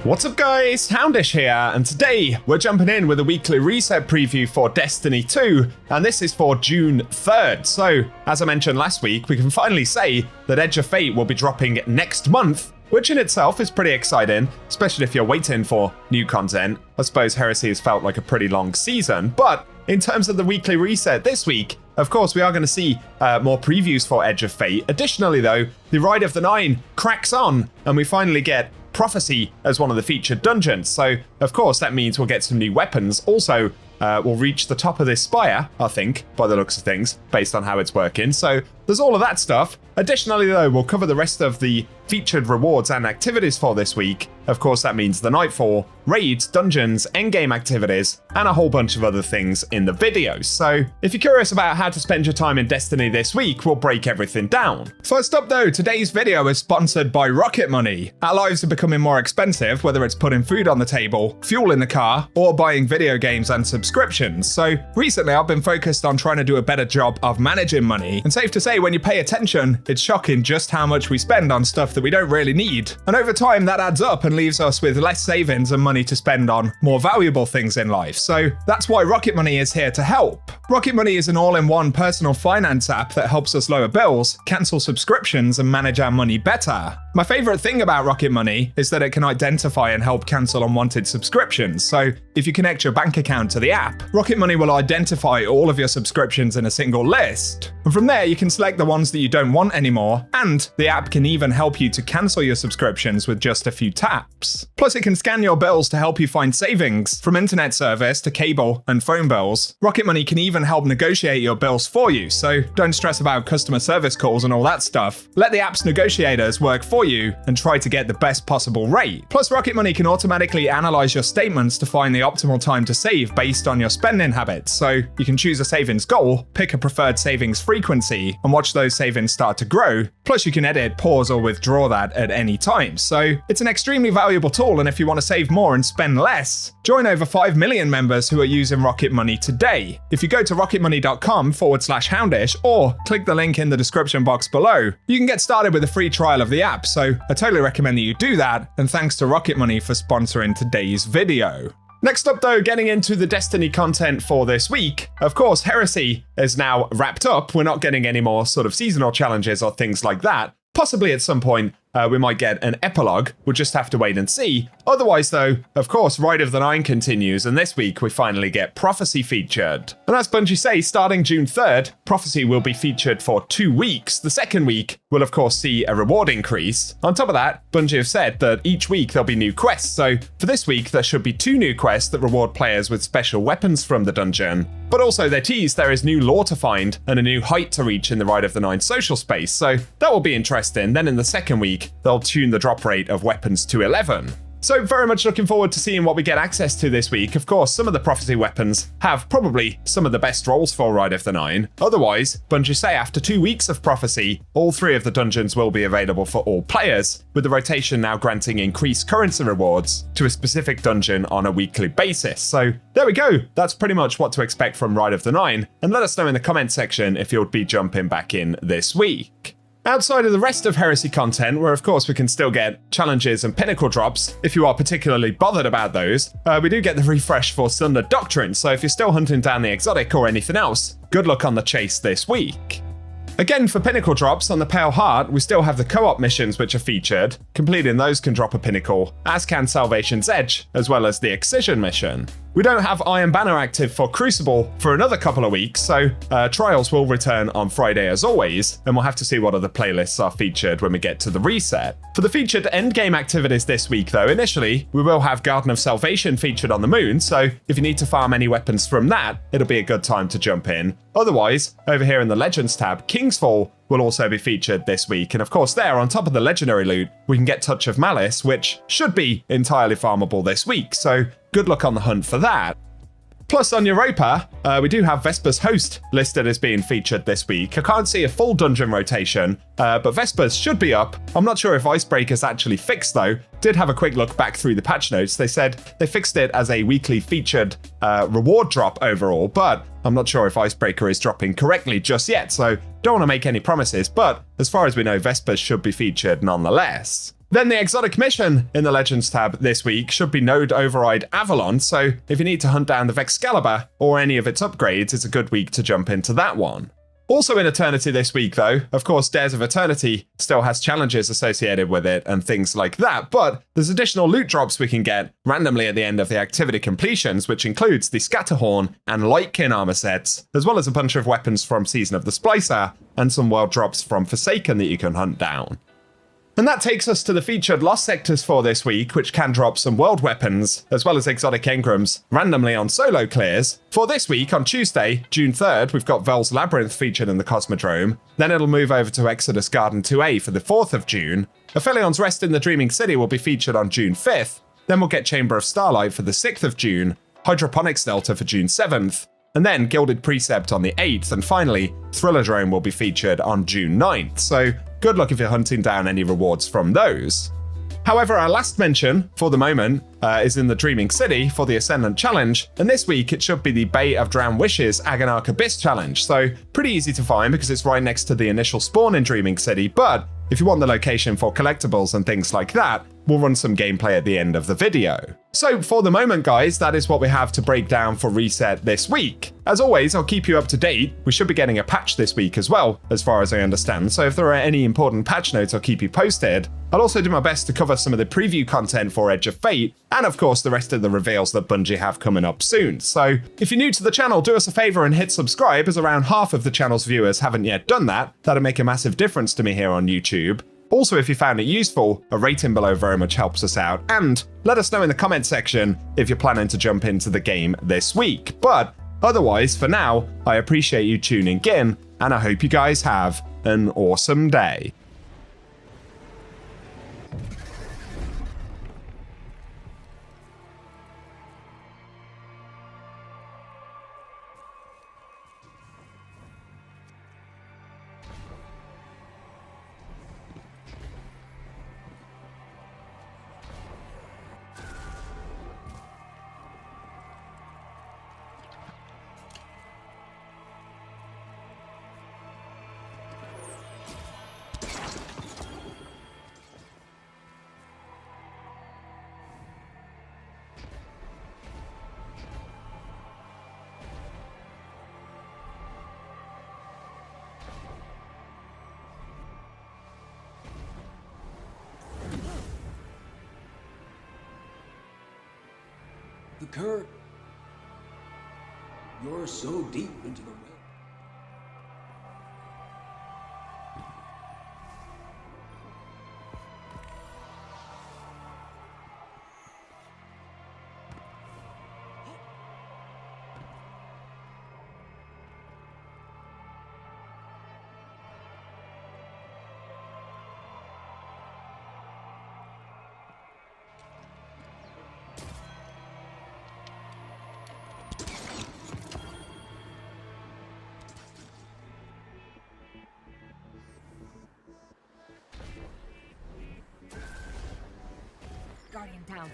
What's up guys, Houndish here, and today we're jumping in with a weekly reset preview for Destiny 2, and this is for June 3rd. So, as I mentioned last week, we can finally say that Edge of Fate will be dropping next month, which in itself is pretty exciting, especially if you're waiting for new content. I suppose Heresy has felt like a pretty long season, but in terms of the weekly reset this week, of course, we are going to see more previews for Edge of Fate. Additionally though, the Rite of the Nine cracks on, and we finally get Prophecy as one of the featured dungeons. So, of course, that means we'll get some new weapons. Also, we'll reach the top of this spire, I think, by the looks of things, based on how it's working. So, there's all of that stuff. Additionally, though, we'll cover the rest of the featured rewards and activities for this week. Of course, that means the Nightfall, raids, dungeons, endgame activities, and a whole bunch of other things in the video. So, if you're curious about how to spend your time in Destiny this week, we'll break everything down. First up, though, today's video is sponsored by Rocket Money. Our lives are becoming more expensive, whether it's putting food on the table, fuel in the car, or buying video games and subscriptions. So, recently I've been focused on trying to do a better job of managing money, and safe to say, when you pay attention, it's shocking just how much we spend on stuff that we don't really need. And over time, that adds up and leaves us with less savings and money to spend on more valuable things in life. So that's why Rocket Money is here to help. Rocket Money is an all-in-one personal finance app that helps us lower bills, cancel subscriptions, and manage our money better. My favorite thing about Rocket Money is that it can identify and help cancel unwanted subscriptions. So if you connect your bank account to the app, Rocket Money will identify all of your subscriptions in a single list. And from there, you can select the ones that you don't want anymore, and the app can even help you to cancel your subscriptions with just a few taps. Plus, it can scan your bills to help you find savings, from internet service to cable and phone bills. Rocket Money can even help negotiate your bills for you, so don't stress about customer service calls and all that stuff. Let the app's negotiators work for you and try to get the best possible rate. Plus, Rocket Money can automatically analyze your statements to find the optimal time to save based on your spending habits. So you can choose a savings goal, pick a preferred savings frequency, and watch those savings start to grow. Plus, you can edit, pause, or withdraw that at any time. So it's an extremely valuable tool, and if you want to save more and spend less, join over 5 million members who are using Rocket Money today. If you go to rocketmoney.com/houndish or click the link in the description box below, you can get started with a free trial of the app. So I totally recommend that you do that, and thanks to Rocket Money for sponsoring today's video. Next up though, getting into the Destiny content for this week, of course Heresy is now wrapped up. We're not getting any more sort of seasonal challenges or things like that. Possibly at some point we might get an epilogue. We'll just have to wait and see. Otherwise though, of course, Rite of the Nine continues, and this week we finally get Prophecy featured. And as Bungie say, starting June 3rd, Prophecy will be featured for 2 weeks. The second week will of course see a reward increase. On top of that, Bungie have said that each week there'll be new quests. So for this week, there should be 2 new quests that reward players with special weapons from the dungeon. But also they tease there is new lore to find and a new height to reach in the Rite of the Nine social space. So that will be interesting. Then in the second week, they'll tune the drop rate of weapons to 11. So very much looking forward to seeing what we get access to this week. Of course, some of the Prophecy weapons have probably some of the best rolls for Rite of the Nine. Otherwise, Bungie say after 2 weeks of Prophecy, all 3 of the dungeons will be available for all players, with the rotation now granting increased currency rewards to a specific dungeon on a weekly basis. So there we go. That's pretty much what to expect from Rite of the Nine. And let us know in the comment section if you'll be jumping back in this week. Outside of the rest of Heresy content, where of course we can still get challenges and pinnacle drops, if you are particularly bothered about those, we do get the refresh for Sunder Doctrine, so if you're still hunting down the exotic or anything else, good luck on the chase this week. Again, for pinnacle drops on the Pale Heart, we still have the co-op missions which are featured. Completing those can drop a pinnacle, as can Salvation's Edge, as well as the Excision mission. We don't have Iron Banner active for Crucible for another couple of weeks, so Trials will return on Friday as always, and we'll have to see what other playlists are featured when we get to the reset. For the featured endgame activities this week though, initially, we will have Garden of Salvation featured on the moon, so if you need to farm any weapons from that, it'll be a good time to jump in. Otherwise, over here in the Legends tab, Kingsfall will also be featured this week, and of course there, on top of the legendary loot, we can get Touch of Malice, which should be entirely farmable this week, so good luck on the hunt for that. Plus, on Europa, we do have Vesper's Host listed as being featured this week. I can't see a full dungeon rotation, but Vesper's should be up. I'm not sure if Icebreaker's actually fixed though. Did have a quick look back through the patch notes. They said they fixed it as a weekly featured reward drop overall, but I'm not sure if Icebreaker is dropping correctly just yet, so don't want to make any promises, but as far as we know, Vesper's should be featured nonetheless. Then the exotic mission in the Legends tab this week should be Node Override Avalon, so if you need to hunt down the Vexcalibur or any of its upgrades, it's a good week to jump into that one. Also in Eternity this week though, of course Dares of Eternity still has challenges associated with it and things like that, but there's additional loot drops we can get randomly at the end of the activity completions, which includes the Scatterhorn and Lightkin armor sets, as well as a bunch of weapons from Season of the Splicer and some world drops from Forsaken that you can hunt down. And that takes us to the featured Lost Sectors for this week, which can drop some world weapons, as well as exotic engrams, randomly on solo clears. For this week, on Tuesday, June 3rd, we've got Vel's Labyrinth featured in the Cosmodrome. Then it'll move over to Exodus Garden 2A for the 4th of June. Aphilion's Rest in the Dreaming City will be featured on June 5th. Then we'll get Chamber of Starlight for the 6th of June, Hydroponics Delta for June 7th, and then Gilded Precept on the 8th, and finally, Thrilladrome will be featured on June 9th. So good luck if you're hunting down any rewards from those. However, our last mention, for the moment, is in the Dreaming City for the Ascendant Challenge, and this week it should be the Bay of Drowned Wishes Agonarch Abyss Challenge, so pretty easy to find because it's right next to the initial spawn in Dreaming City, but if you want the location for collectibles and things like that, we'll run some gameplay at the end of the video. So for the moment, guys, that is what we have to break down for Reset this week. As always, I'll keep you up to date. We should be getting a patch this week as well, as far as I understand, so if there are any important patch notes, I'll keep you posted. I'll also do my best to cover some of the preview content for Edge of Fate, and of course the rest of the reveals that Bungie have coming up soon. So if you're new to the channel, do us a favor and hit subscribe, as around half of the channel's viewers haven't yet done that. That'll make a massive difference to me here on YouTube. Also, if you found it useful, a rating below very much helps us out, and let us know in the comment section if you're planning to jump into the game this week. But otherwise, for now, I appreciate you tuning in, and I hope you guys have an awesome day. The current. You're so deep into the well. Guardian down.